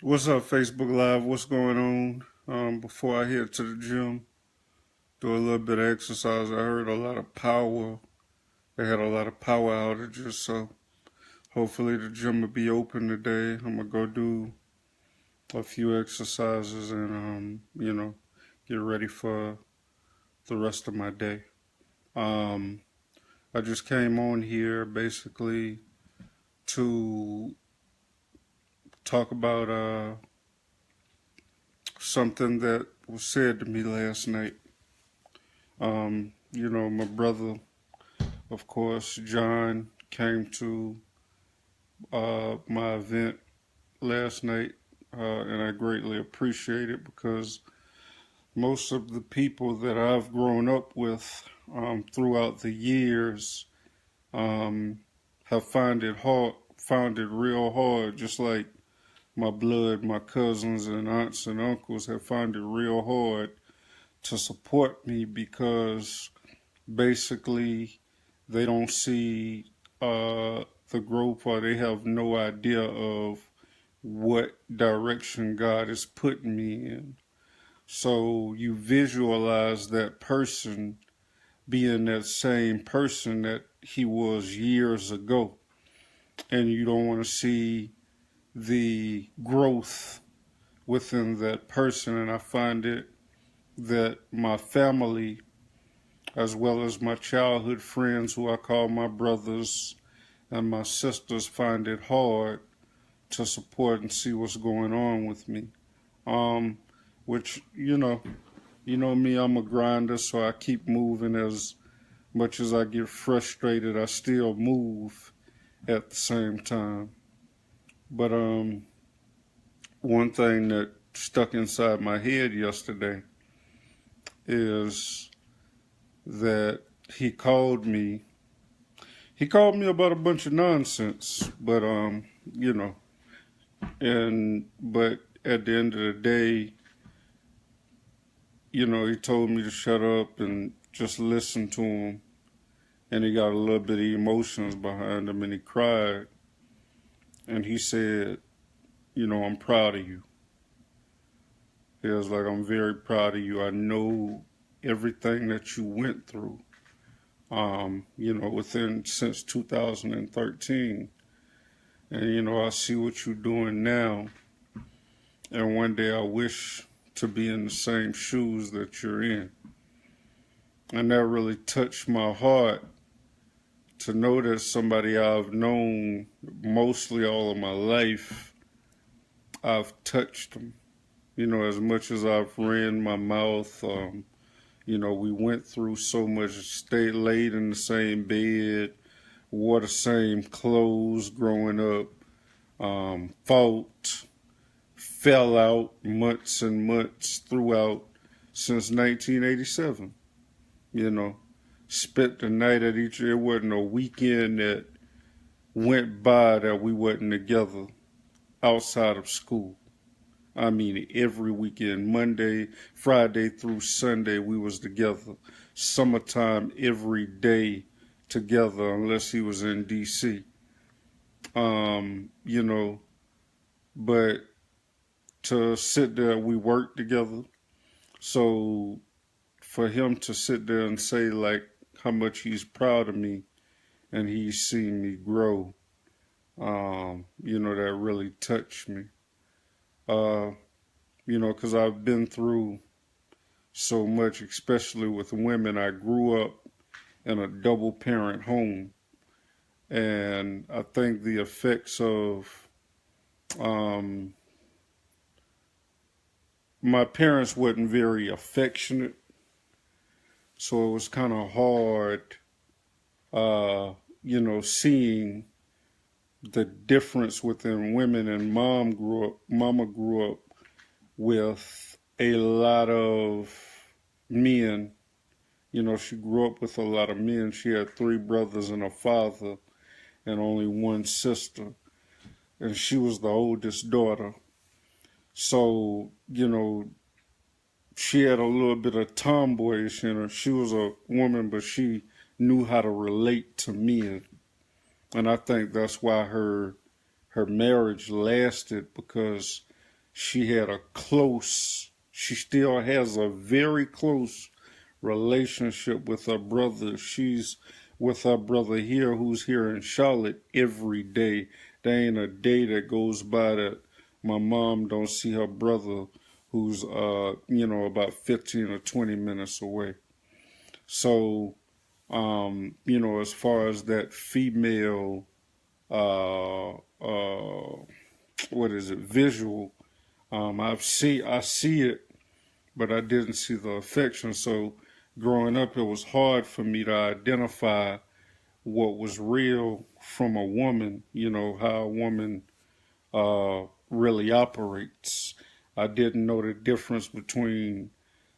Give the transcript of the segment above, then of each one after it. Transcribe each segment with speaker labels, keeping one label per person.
Speaker 1: What's up, Facebook Live? What's going on? Before I head to the gym, do a little bit of exercise. I heard a lot of power. They had a lot of power outages, so hopefully the gym will be open today. I'm gonna go do a few exercises and get ready for the rest of my day. Um, I just came on here basically to talk about something that was said to me last night. My brother, of course, John, came to my event last night, and I greatly appreciate it because most of the people that I've grown up with throughout the years have found it real hard, just like my blood, my cousins and aunts and uncles have found it real hard to support me because basically they don't see the growth, or they have no idea of what direction God is putting me in. So you visualize that person being that same person that he was years ago, and you don't want to see the growth within that person. And I find it that my family, as well as my childhood friends who I call my brothers and my sisters, find it hard to support and see what's going on with me. Um, which, me, I'm a grinder, so I keep moving. As much as I get frustrated, I still move at the same time. But one thing that stuck inside my head yesterday is that he called me. He called me about a bunch of nonsense, but but at the end of the day, he told me to shut up and just listen to him. And he got a little bit of emotions behind him, and he cried. And he said, I'm proud of you. He was like, I'm very proud of you. I know everything that you went through, since 2013. And, I see what you're doing now. And one day I wish to be in the same shoes that you're in. And that really touched my heart to know that somebody I've known mostly all of my life, I've touched them. As much as I've ran my mouth, we went through so much, stayed laid in the same bed, wore the same clothes growing up, fought, fell out months and months throughout since 1987. Spent the night at each. There wasn't a weekend that went by that we wasn't together outside of school. I mean, every weekend, Monday, Friday through Sunday, we was together. Summertime, every day together, unless he was in D.C. But to sit there, we worked together. So for him to sit there and say, like, how much he's proud of me and he's seen me grow, that really touched me. Because I've been through so much, especially with women. I grew up in a double parent home. And I think the effects of my parents wasn't very affectionate. So it was kind of hard, seeing the difference within women. And mama grew up with a lot of men. She grew up with a lot of men. She had 3 brothers and a father and only 1 sister. And she was the oldest daughter. So, she had a little bit of tomboyish in her. She was a woman, but she knew how to relate to men. And I think that's why her marriage lasted, because she still has a very close relationship with her brother. She's with her brother here, who's here in Charlotte every day. There ain't a day that goes by that my mom don't see her brother, who's about 15 or 20 minutes away. So as far as that female uh what is it, visual, I see it, but I didn't see the affection. So growing up, it was hard for me to identify what was real from a woman, how a woman really operates. I didn't know the difference between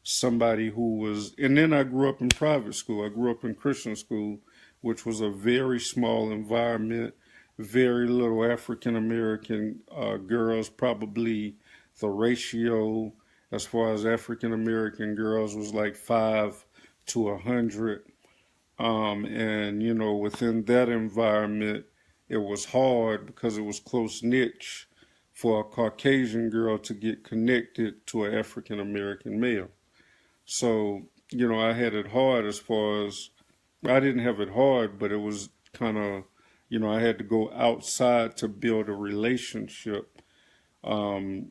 Speaker 1: somebody who was, and then I grew up in private school. I grew up in Christian school, which was a very small environment, very little African American girls. Probably the ratio as far as African American girls was like 5 to 100. And within that environment, it was hard because it was close niche for a Caucasian girl to get connected to an African American male. So, I had it hard as far as, I didn't have it hard, but it was kind of, I had to go outside to build a relationship, um,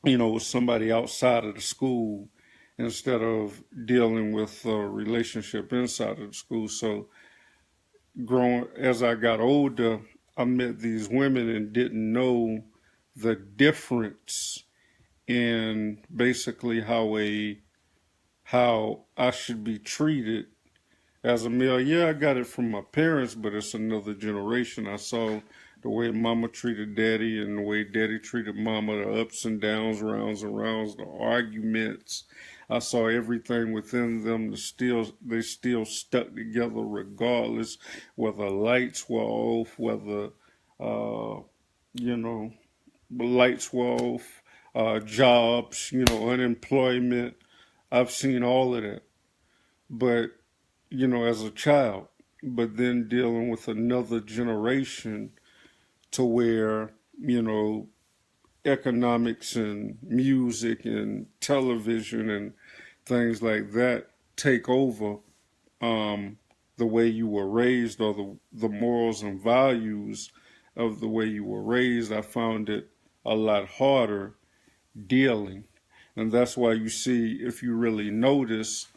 Speaker 1: with somebody outside of the school instead of dealing with a relationship inside of the school. So, growing, as I got older, I met these women and didn't know the difference in basically how I should be treated as a male. Yeah, I got it from my parents, but it's another generation. I saw the way mama treated daddy and the way daddy treated mama, the ups and downs, rounds and rounds, the arguments. I saw everything within them. They still stuck together regardless, whether lights were off, whether you know lights were off, jobs, unemployment. I've seen all of that. But, as a child, but then dealing with another generation to where, economics and music and television and things like that take over the way you were raised, or the morals and values of the way you were raised. I found it a lot harder dealing. And that's why you see, if you really notice,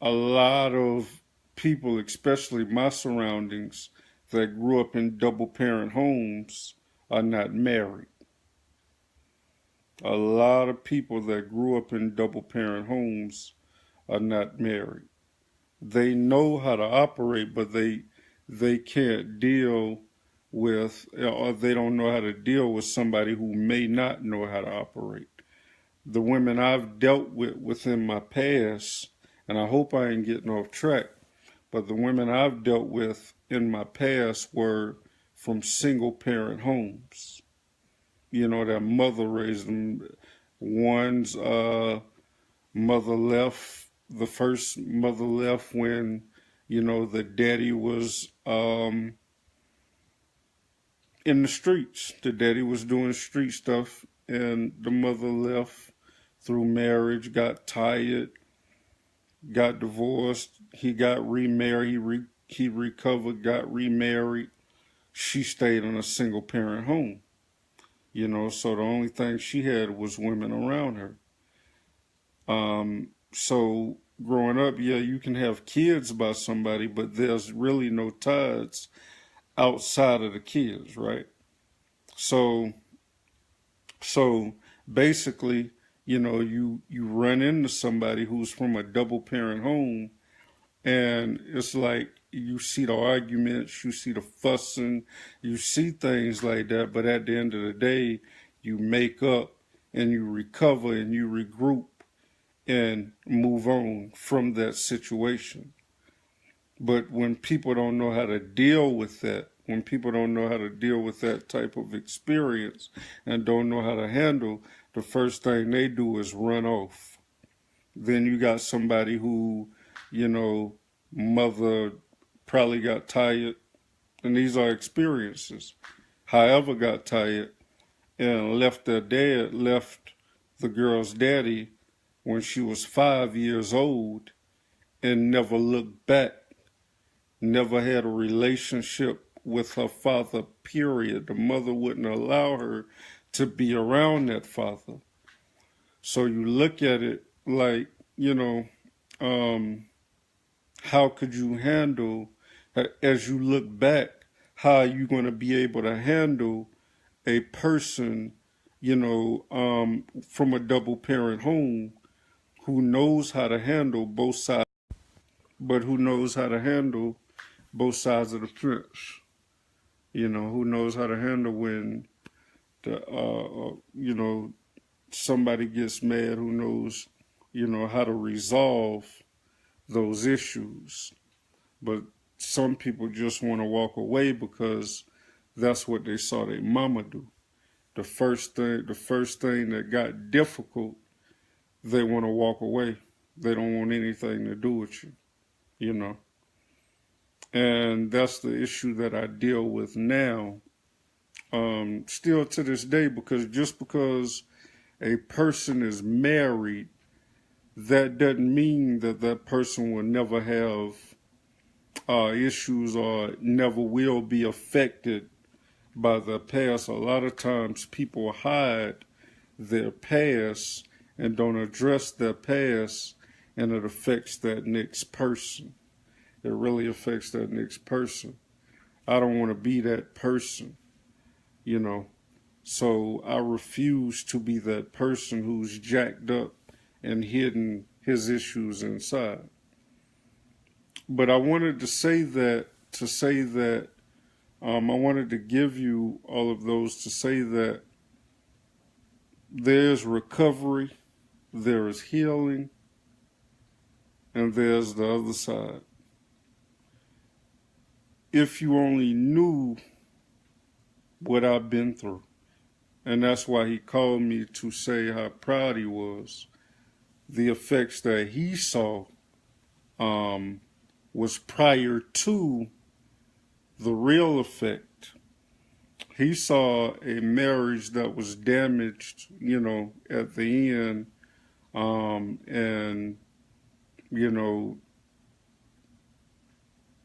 Speaker 1: a lot of people, especially my surroundings, that grew up in double parent homes are not married. A lot of people that grew up in double parent homes are not married. They know how to operate, but they can't deal with, or they don't know how to deal with somebody who may not know how to operate. The women I've dealt with within my past, and I hope I ain't getting off track, but the women I've dealt with in my past were from single parent homes. Their mother raised them. One's mother left, the first mother left when, the daddy was in the streets. The daddy was doing street stuff, and the mother left through marriage, got tired, got divorced. He got remarried. He recovered, got remarried. She stayed in a single parent home. So the only thing she had was women around her. So growing up, yeah, you can have kids by somebody, but there's really no ties outside of the kids, right? So so basically, you run into somebody who's from a double parent home, and it's like you see the arguments, you see the fussing, you see things like that, but at the end of the day, you make up and you recover and you regroup and move on from that situation. But when people don't know how to deal with that, when people don't know how to deal with that type of experience and don't know how to handle, the first thing they do is run off. Then you got somebody who, mother probably got tired, and these are experiences. However, got tired, and left the girl's daddy when she was 5 years old and never looked back, never had a relationship with her father, period. The mother wouldn't allow her to be around that father. So you look at it like, how could you handle, as you look back, how are you going to be able to handle a person, from a double parent home who knows how to handle both sides, but who knows how to handle both sides of the fence? Who knows how to handle when somebody gets mad, who knows, how to resolve those issues. But some people just want to walk away because that's what they saw their mama do. The first thing that got difficult, they want to walk away. They don't want anything to do with you. And that's the issue that I deal with now, still to this day, because just because a person is married, that doesn't mean that that person will never have issues or never will be affected by their past. A lot of times people hide their past and don't address their past, and it affects that next person. It really affects that next person. I don't want to be that person, So I refuse to be that person who's jacked up and hidden his issues inside. But I wanted to say that, I wanted to give you all of those to say that there's recovery, there is healing, and there's the other side. If you only knew what I've been through, and that's why he called me to say how proud he was. The effects that he saw was prior to the real effect. He saw a marriage that was damaged, at the end, and,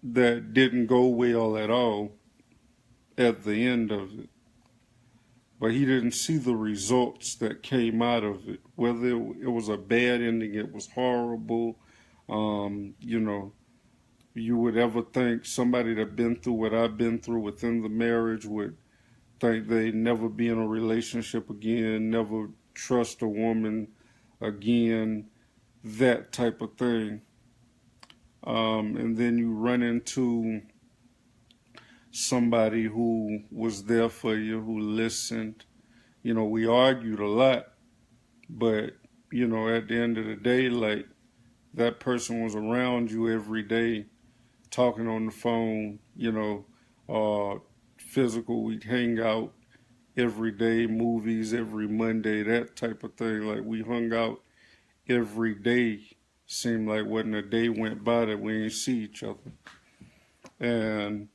Speaker 1: that didn't go well at all at the end of it. But he didn't see the results that came out of it. Whether it was a bad ending, it was horrible. You would ever think somebody that been through what I've been through within the marriage would think they'd never be in a relationship again, never trust a woman again, that type of thing. And then you run into somebody who was there for you, who listened. We argued a lot, but, at the end of the day, like, that person was around you every day, talking on the phone, physical, we'd hang out every day, movies every Monday, that type of thing. Like, we hung out every day. Seemed like wasn't a day went by that we didn't see each other. And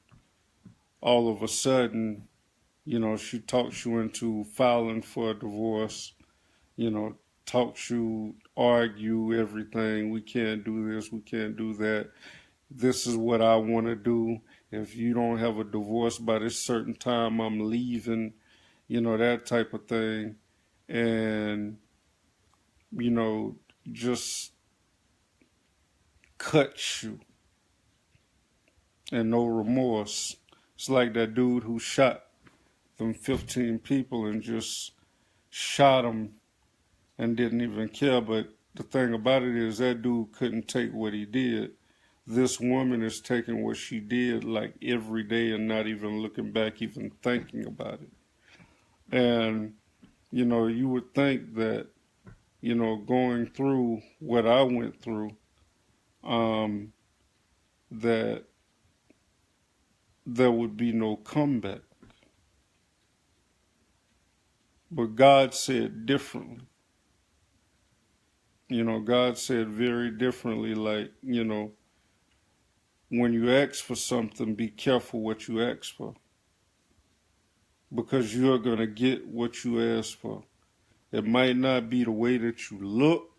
Speaker 1: all of a sudden, she talks you into filing for a divorce, talks you, argue everything. We can't do this, we can't do that. This is what I want to do. If you don't have a divorce by this certain time, I'm leaving, that type of thing. And, just cuts you and no remorse. It's like that dude who shot them 15 people and just shot them and didn't even care. But the thing about it is that dude couldn't take what he did. This woman is taking what she did like every day and not even looking back, even thinking about it. And, you would think that, going through what I went through, that there would be no comeback. But God said differently. God said very differently, like, when you ask for something, be careful what you ask for. because you're going to get what you ask for. It might not be the way that you look,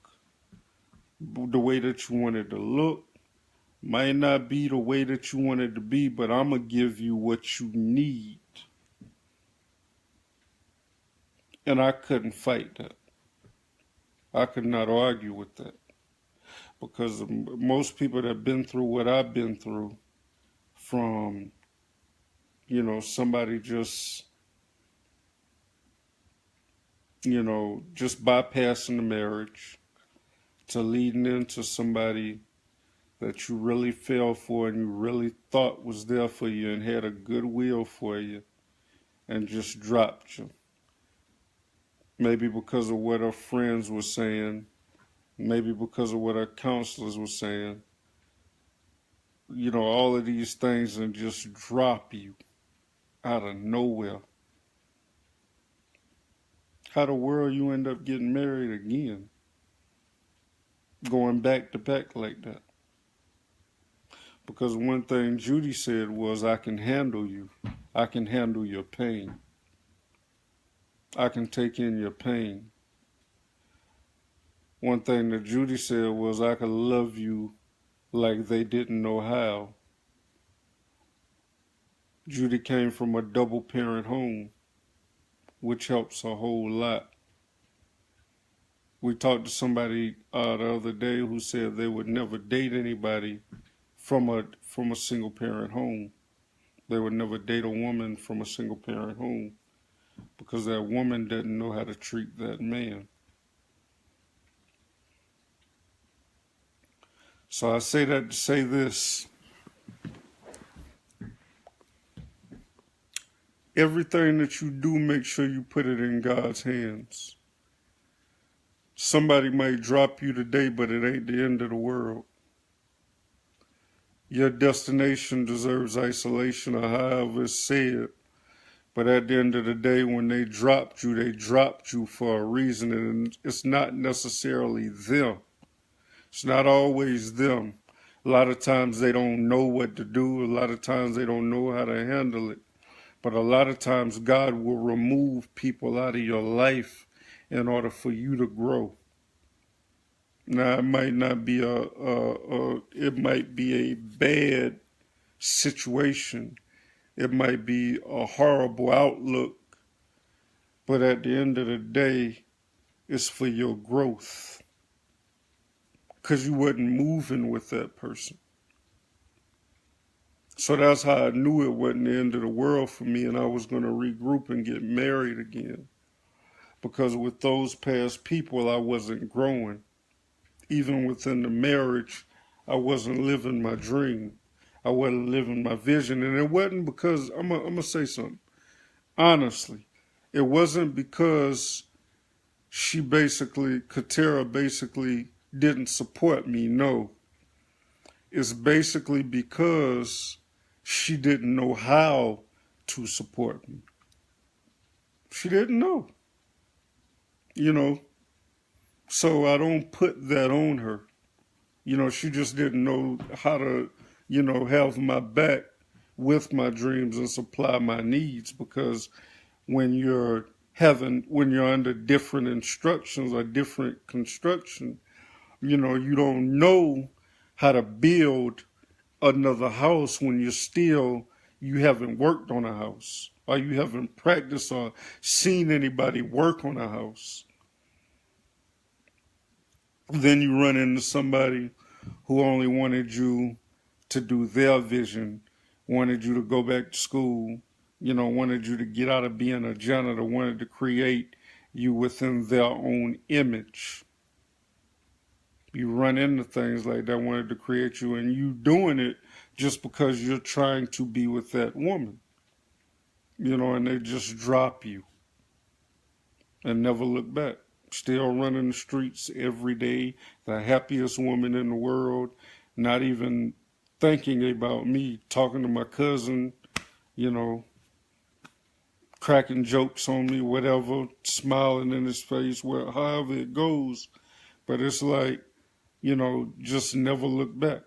Speaker 1: the way that you want it to look, might not be the way that you want it to be, but I'm going to give you what you need. And I couldn't fight that. I could not argue with that. Because most people that have been through what I've been through, from, somebody just, just bypassing the marriage, to leading into somebody that you really fell for and you really thought was there for you and had a good will for you, and just dropped you. Maybe because of what her friends were saying, maybe because of what her counselors were saying. All of these things, and just drop you out of nowhere. How the world you end up getting married again? Going back to back like that. Because one thing Judy said was, I can handle you. I can handle your pain. I can take in your pain. One thing that Judy said was, I could love you like they didn't know how. Judy came from a double parent home, which helps a whole lot. We talked to somebody the other day who said they would never date anybody from a single parent home. They would never date a woman from a single parent home because that woman didn't know how to treat that man. So I say that to say this. Everything that you do, make sure you put it in God's hands. Somebody might drop you today, but it ain't the end of the world. Your destination deserves isolation, or however it's said. But at the end of the day, when they dropped you for a reason, and it's not necessarily them. It's not always them. A lot of times they don't know what to do. A lot of times they don't know how to handle it. But a lot of times God will remove people out of your life in order for you to grow. Now, it might not be it might be a bad situation. It might be a horrible outlook. But at the end of the day, it's for your growth. Because you wasn't moving with that person. So that's how I knew it wasn't the end of the world for me, and I was going to regroup and get married again. Because with those past people, I wasn't growing. Even within the marriage, I wasn't living my dream. I wasn't living my vision. And it wasn't because, I'm going to say something. Honestly, it wasn't because Katera basically didn't support me. No. It's basically because she didn't know how to support me. She didn't know. So I don't put that on her. She just didn't know how to, have my back with my dreams and supply my needs, because when you're under different instructions or different construction, you don't know how to build another house when you haven't worked on a house, or you haven't practiced or seen anybody work on a house. Then you run into somebody who only wanted you to do their vision, wanted you to go back to school, wanted you to get out of being a janitor, wanted to create you within their own image. You run into things like that, wanted to create you, and you doing it just because you're trying to be with that woman. And they just drop you and never look back. Still running the streets every day, the happiest woman in the world, not even thinking about me, talking to my cousin, cracking jokes on me, whatever, smiling in his face, however it goes. But it's like, just never look back.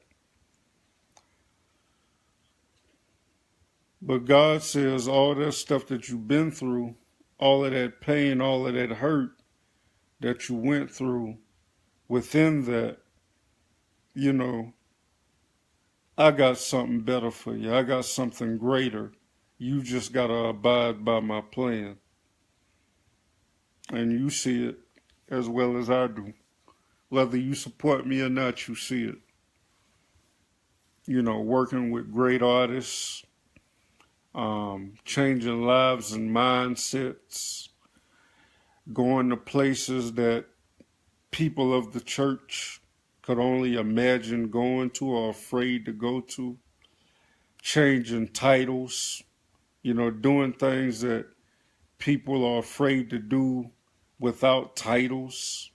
Speaker 1: But God says all that stuff that you've been through, all of that pain, all of that hurt that you went through, within that, you know, I got something better for you. I got something greater. You just got to abide by my plan. And you see it as well as I do. Whether you support me or not, you see it. You know, working with great artists, changing lives and mindsets, going to places that people of the church could only imagine going to or afraid to go to, changing titles, you know, doing things that people are afraid to do without titles.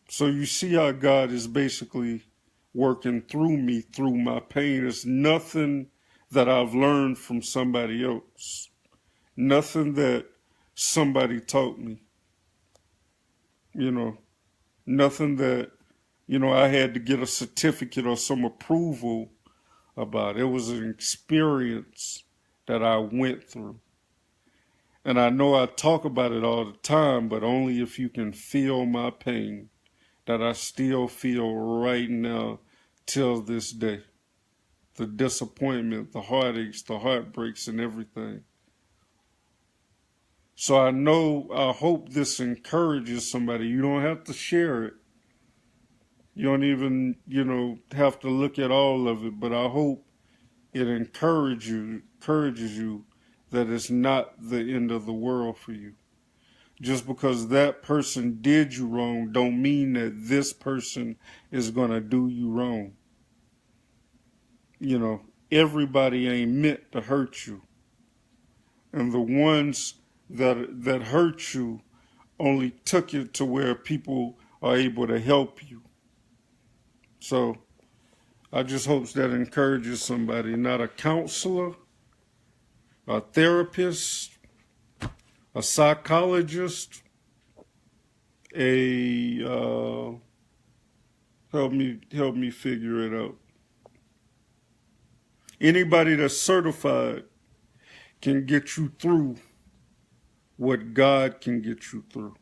Speaker 1: So you see how God is basically working through me, through my pain. It's nothing that I've learned from somebody else, nothing that somebody taught me, you know, nothing that, you know, I had to get a certificate or some approval about. It was an experience that I went through. And I know I talk about it all the time, but only if you can feel my pain that I still feel right now till this day. The disappointment, the heartaches, the heartbreaks, and everything. So I hope this encourages somebody. You don't have to share it. You don't even, you know, have to look at all of it, but I hope it encourages you that it's not the end of the world for you. Just because that person did you wrong don't mean that this person is going to do you wrong. You know, everybody ain't meant to hurt you. And the ones that hurt you only took it to where people are able to help you. So I just hope that encourages somebody, not a counselor, a therapist, a psychologist, help me figure it out. Anybody that's certified can get you through what God can get you through.